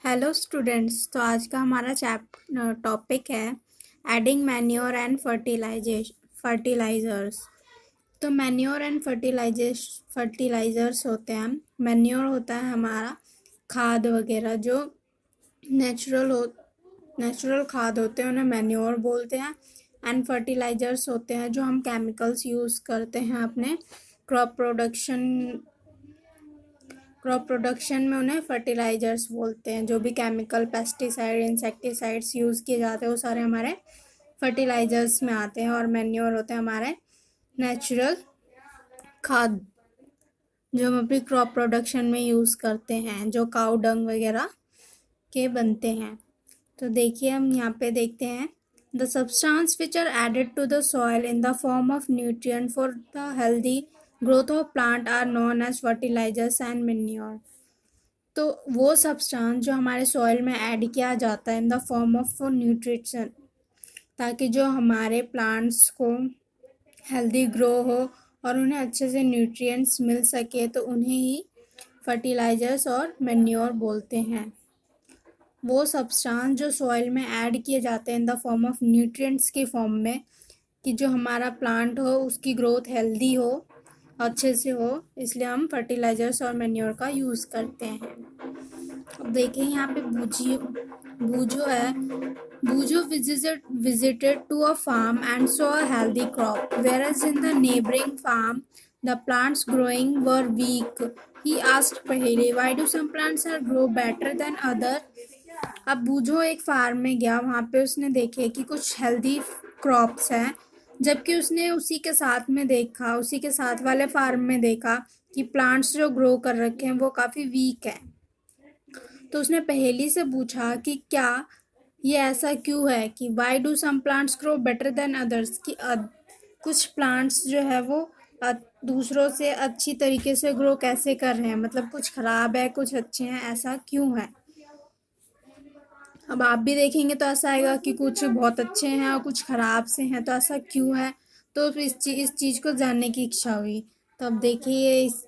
Hello students. तो आज का हमारा टॉपिक है एडिंग मैन्योर एंड फर्टिलाइजर्स। तो मैन्योर एंड फर्टिलाइजर्स होते हैं। मैन्योर होता है हमारा खाद वगैरह जो नेचुरल खाद होते हैं, उन्हें मैन्योर बोलते हैं। एंड फर्टिलाइजर्स होते हैं जो हम केमिकल्स यूज़ करते हैं अपने क्रॉप प्रोडक्शन में उन्हें फर्टिलाइजर्स बोलते हैं। जो भी केमिकल, पेस्टिसाइड, इंसेक्टिसाइड्स यूज़ किए जाते हैं वो सारे हमारे फर्टिलाइजर्स में आते हैं। और मैन्योर होते हैं हमारे नेचुरल खाद जो हम अपनी क्रॉप प्रोडक्शन में यूज़ करते हैं, जो काऊ डंग वगैरह के बनते हैं। तो देखिए, हम यहाँ पे देखते हैं the substance which are added to the soil in the form of nutrient for the healthy growth of plant are known as fertilizers and manure. तो वो सब्सटेंस जो हमारे सॉइल में ऐड किया जाता है इन द फॉर्म ऑफ न्यूट्रिशन, ताकि जो हमारे प्लांट्स को हेल्दी ग्रो हो और उन्हें अच्छे से न्यूट्रिएंट्स मिल सके, तो उन्हें ही फर्टिलाइजर्स और मैन्योर बोलते हैं। वो सब्सटेंस जो सॉइल में ऐड किए जाते हैं इन द फॉर्म ऑफ न्यूट्रिएंट्स की फॉर्म में, कि जो हमारा प्लांट हो उसकी ग्रोथ हेल्दी हो, अच्छे से हो, इसलिए हम फर्टिलाइजर्स और मैन्योर का यूज़ करते हैं। अब देखिए यहाँ पे बूझो है। बूझो visited to a farm and saw a healthy crop, whereas in the neighboring farm the plants growing were weak. He asked Paheli, why do some plants are grow better than other? अब बूझो एक farm में गया, वहाँ पे उसने देखे कि कुछ हेल्दी क्रॉप्स हैं, जबकि उसने उसी के साथ वाले फार्म में देखा कि प्लांट्स जो ग्रो कर रखे हैं वो काफ़ी वीक हैं। तो उसने पहेली से पूछा कि क्या ये ऐसा क्यों है कि why do some plants grow better than others, कि कुछ प्लांट्स जो है वो दूसरों से अच्छी तरीके से ग्रो कैसे कर रहे हैं, मतलब कुछ खराब है कुछ अच्छे हैं, ऐसा क्यों है। अब आप भी देखेंगे तो ऐसा आएगा कि कुछ बहुत अच्छे हैं और कुछ खराब से हैं, तो ऐसा क्यों है। तो इस चीज़ को जानने की इच्छा हुई। तो अब देखिए, इस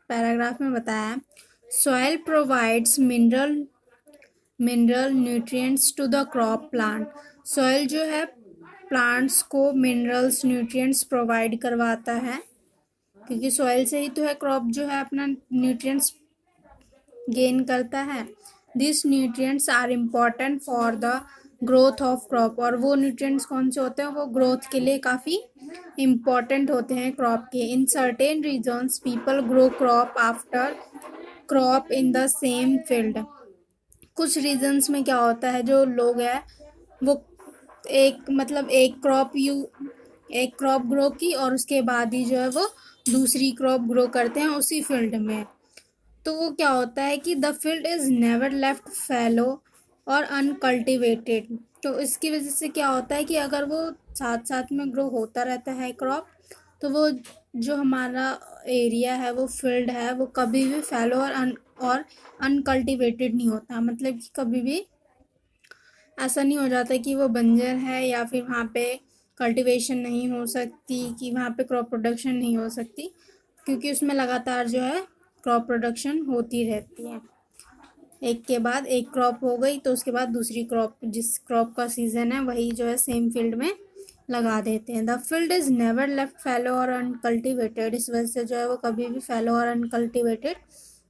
पैराग्राफ में बताया है, soil provides mineral nutrients to the crop plant. Soil जो है प्लांट्स को मिनरल्स न्यूट्रिएंट्स प्रोवाइड करवाता है, क्योंकि सॉइल से ही तो है क्रॉप जो है अपना न्यूट्रिएंट्स गेन करता है। This nutrients are important for the growth of crop. और वो न्यूट्रिएंट्स कौन से होते हैं, वो ग्रोथ के लिए काफ़ी इम्पॉर्टेंट होते हैं क्रॉप के। In certain regions people grow crop after crop in the same field. कुछ रीजन्स में क्या होता है, जो लोग हैं वो एक क्रॉप ग्रो की और उसके बाद ही जो है वो दूसरी क्रॉप ग्रो करते हैं उसी फील्ड में। तो वो क्या होता है कि the field is never left fallow और अनकल्टिवेटेड। तो इसकी वजह से क्या होता है कि अगर वो साथ साथ में ग्रो होता रहता है क्रॉप, तो वो जो हमारा एरिया है, वो फील्ड है, वो कभी भी फैलो और अनकल्टिवेटेड नहीं होता। मतलब कि कभी भी ऐसा नहीं हो जाता कि वो बंजर है या फिर वहाँ पे कल्टीवेशन नहीं हो सकती, कि वहाँ पे क्रॉप प्रोडक्शन नहीं हो सकती, क्योंकि उसमें लगातार जो है क्रॉप प्रोडक्शन होती रहती है। एक के बाद एक क्रॉप हो गई तो उसके बाद दूसरी क्रॉप, जिस क्रॉप का सीजन है वही जो है सेम फील्ड में लगा देते हैं। The field is never left fallow और अनकल्टिवेटेड। इस वजह से जो है वो कभी भी फैलो और अनकल्टिवेटेड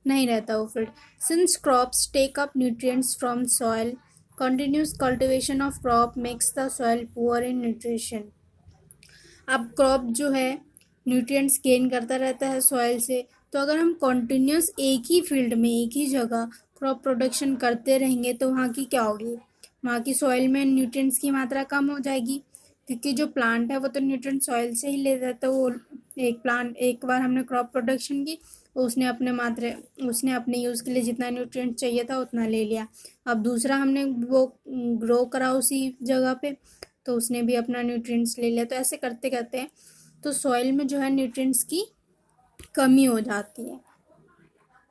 नहीं रहता वो field. Since crops take up nutrients from soil, continuous cultivation of crop makes the soil poor in nutrition. अब क्रॉप जो है न्यूट्रिएंट्स गेन करता रहता है सॉइल से, तो अगर हम कॉन्टिन्यूस एक ही फील्ड में एक ही जगह क्रॉप प्रोडक्शन करते रहेंगे तो वहाँ की क्या होगी, वहाँ की सॉइल में न्यूट्रिएंट्स की मात्रा कम हो जाएगी, क्योंकि जो प्लांट है वो तो न्यूट्रिएंट सॉइल से ही ले जाता है। वो एक बार हमने क्रॉप प्रोडक्शन की, उसने अपने यूज़ के लिए जितना न्यूट्रिएंट चाहिए था उतना ले लिया। अब दूसरा हमने वो ग्रो करा उसी जगह पे, तो उसने भी अपना न्यूट्रिएंट्स ले लिया। तो ऐसे करते करते तो सॉइल में जो है न्यूट्रिएंट्स की कमी हो जाती है,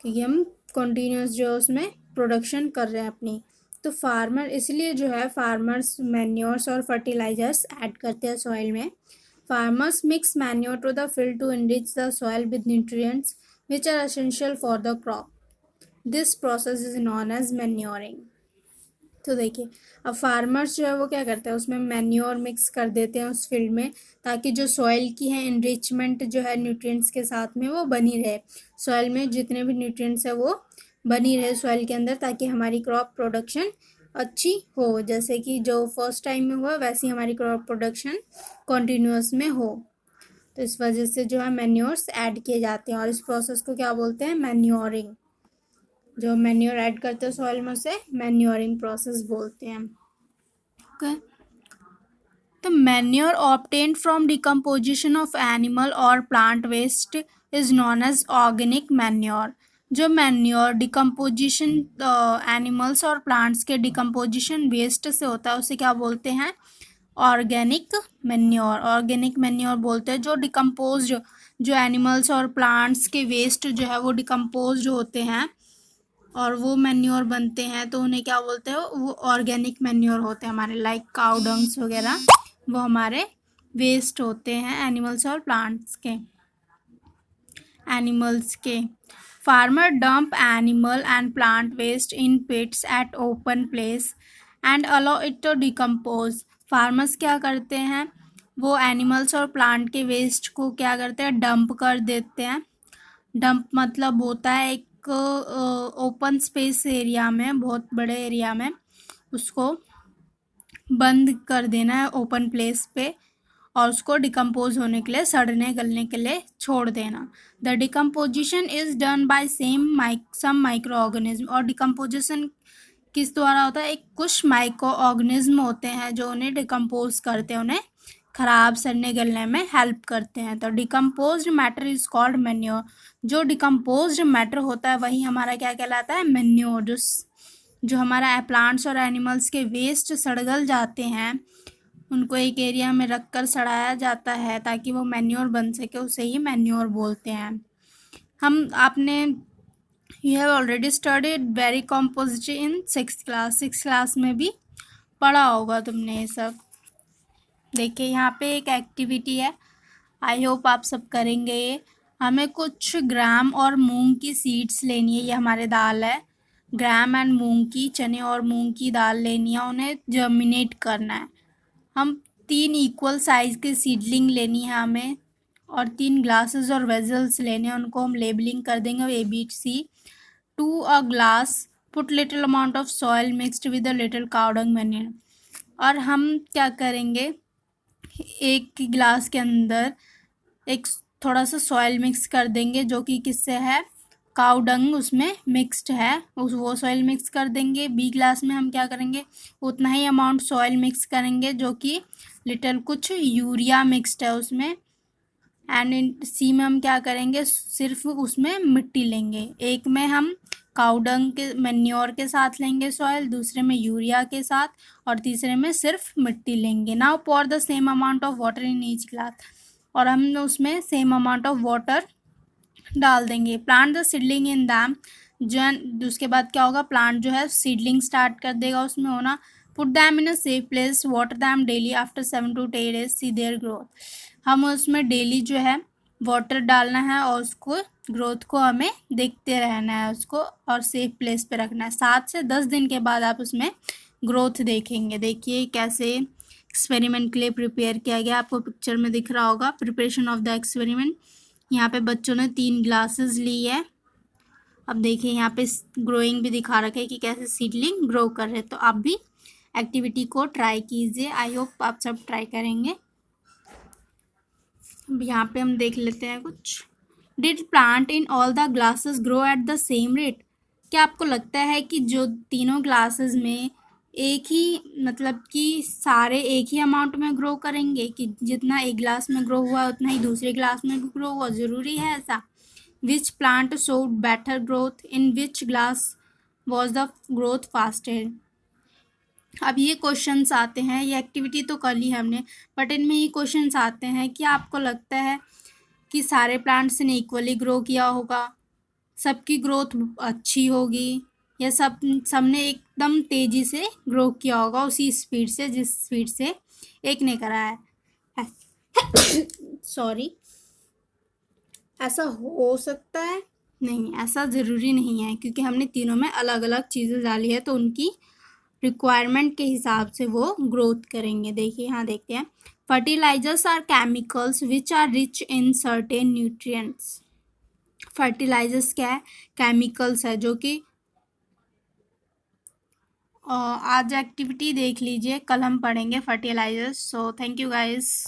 क्योंकि हम कंटिन्यूस जो है उसमें प्रोडक्शन कर रहे हैं अपनी। तो फार्मर इसलिए जो है फार्मर्स मैन्योर्स और फर्टिलाइजर्स ऐड करते हैं सॉइल में। Farmers mix manure to the field to enrich the soil with nutrients which are essential for the crop. This process is known as manuring. तो देखिए, अब फार्मर्स जो है वो क्या करते हैं, उसमें मैन्योर मिक्स कर देते हैं उस फील्ड में, ताकि जो सॉइल की है इनरिचमेंट जो है न्यूट्रिएंट्स के साथ में वो बनी रहे। सॉइल में जितने भी न्यूट्रिएंट्स है वो बनी रहे सॉइल के अंदर, ताकि हमारी क्रॉप प्रोडक्शन अच्छी हो। जैसे कि जो फर्स्ट टाइम में हुआ वैसे ही हमारी क्रॉप प्रोडक्शन कंटिन्यूअस में हो। तो इस वजह से जो है मैन्योर्स ऐड किए जाते हैं, और इस प्रोसेस को क्या बोलते हैं, मैन्योरिंग। जो मैन्योर ऐड करते हैं सॉइल में उसे मैन्योरिंग प्रोसेस बोलते हैं। ओके, तो manure obtained from decomposition of animal और plant waste is known as organic manure. जो मैन्योर डिकम्पोजिशन एनिमल्स और प्लांट्स के डिकम्पोजिशन वेस्ट से होता है उसे क्या बोलते हैं, ऑर्गेनिक मैन्योर। ऑर्गेनिक मैन्योर बोलते हैं जो डिकम्पोज्ड, जो एनिमल्स और प्लांट्स के वेस्ट जो है वो डिकम्पोज्ड होते हैं और वो मैन्योर बनते हैं, तो उन्हें क्या बोलते हैं, वो ऑर्गेनिक मैन्योर होते हैं हमारे। लाइक काउ डंग्स वगैरह वो हमारे वेस्ट होते हैं एनिमल्स और प्लांट्स के, एनिमल्स के। Farmer dump animal and plant waste in pits at open place and allow it to decompose. Farmers क्या करते हैं, वो एनिमल्स और प्लांट के वेस्ट को क्या करते हैं, डंप कर देते हैं। डंप मतलब होता है एक ओपन स्पेस एरिया में, बहुत बड़े एरिया में उसको बंद कर देना है ओपन प्लेस पे, और उसको डिकम्पोज होने के लिए, सड़ने गलने के लिए छोड़ देना। The decomposition is done by some micro organism. और डिकम्पोजिशन किस द्वारा होता है, एक कुछ माइक्रो ऑर्गेनिज्म होते हैं जो उन्हें डिकम्पोज करते हैं, उन्हें खराब सड़ने गलने में हेल्प करते हैं। तो decomposed matter is called manure. जो डिकम्पोज्ड मैटर होता है वही हमारा क्या कहलाता है, मैन्योर। जो हमारा प्लांट्स और एनिमल्स के वेस्ट सड़गल जाते हैं उनको एक एरिया में रखकर सड़ाया जाता है ताकि वो मैन्योर बन सके, उसे ही मैन्योर बोलते हैं। हम आपने you have already studied very composite in 6th class. 6th class में भी पढ़ा होगा तुमने ये सब। देखिए यहाँ पे एक एक्टिविटी है, आई होप आप सब करेंगे ये। हमें कुछ ग्राम और मूंग की सीड्स लेनी है, ये हमारे दाल है। ग्राम एंड मूंग की, चने और मूंग की दाल लेनी है, उन्हें जर्मिनेट करना है। हम 3 इक्वल साइज के सीडलिंग लेनी है हमें, और 3 ग्लासेस और वेजल्स लेने हैं, उनको हम लेबलिंग कर देंगे ABC। To a glass put little amount of soil mixed with a little cow dung manure. और हम क्या करेंगे, एक गिलास के अंदर एक थोड़ा सा सॉइल मिक्स कर देंगे जो कि किससे है, काउ डंग उसमें मिक्स्ड है, वो सॉइल मिक्स कर देंगे। B ग्लास में हम क्या करेंगे, उतना ही अमाउंट सॉइल मिक्स करेंगे जो कि लिटिल कुछ यूरिया मिक्स्ड है उसमें। एंड इन C में हम क्या करेंगे, सिर्फ उसमें मिट्टी लेंगे। एक में हम काउ डंग के मैन्योर के साथ लेंगे सॉइल, दूसरे में यूरिया के साथ, और तीसरे में सिर्फ मिट्टी लेंगे। Now pour the same amount of water in each glass. और हम उसमें सेम अमाउंट ऑफ वाटर डाल देंगे। Plant the seedling in them. उसके बाद क्या होगा, प्लांट जो है सीडलिंग स्टार्ट कर देगा उसमें होना। Put them in a safe place, water them daily after 7 to 10 days, see their growth. हम उसमें डेली जो है वाटर डालना है और उसको ग्रोथ को हमें देखते रहना है उसको, और सेफ प्लेस पे रखना है। 7 से 10 दिन के बाद आप उसमें ग्रोथ देखेंगे। देखिए कैसे एक्सपेरिमेंट के लिए प्रिपेयर किया गया, आपको पिक्चर में दिख रहा होगा। Preparation of the experiment. यहाँ पे बच्चों ने 3 ग्लासेस ली है। अब देखिए यहाँ पे ग्रोइंग भी दिखा रखा है कि कैसे सीडलिंग ग्रो कर रहे हैं। तो आप भी एक्टिविटी को ट्राई कीजिए, आई होप आप सब ट्राई करेंगे। अब यहाँ पे हम देख लेते हैं कुछ। Did plant in all the glasses grow at the same rate. क्या आपको लगता है कि जो तीनों ग्लासेस में एक ही, मतलब कि सारे एक ही अमाउंट में ग्रो करेंगे, कि जितना एक ग्लास में ग्रो हुआ उतना ही दूसरे ग्लास में भी ग्रो हुआ, ज़रूरी है ऐसा? Which plant showed better growth, in which glass was the growth fasted. अब ये क्वेश्चंस आते हैं, ये एक्टिविटी तो कर ली हमने, बट इनमें ये क्वेश्चंस आते हैं कि आपको लगता है कि सारे प्लांट्स ने इक्वली ग्रो किया होगा, सबकी ग्रोथ अच्छी होगी, या सबने एकदम तेज़ी से ग्रो किया होगा उसी स्पीड से जिस स्पीड से एक ने करा है। सॉरी, ऐसा हो सकता है नहीं, ऐसा ज़रूरी नहीं है, क्योंकि हमने तीनों में अलग अलग चीज़ें डाली है, तो उनकी रिक्वायरमेंट के हिसाब से वो ग्रोथ करेंगे। देखिए यहाँ देखते हैं, fertilizers are chemicals which are rich in certain nutrients. Fertilizers क्या है? केमिकल्स है, जो कि आज एक्टिविटी देख लीजिए, कल हम पढ़ेंगे fertilizers. So thank you guys.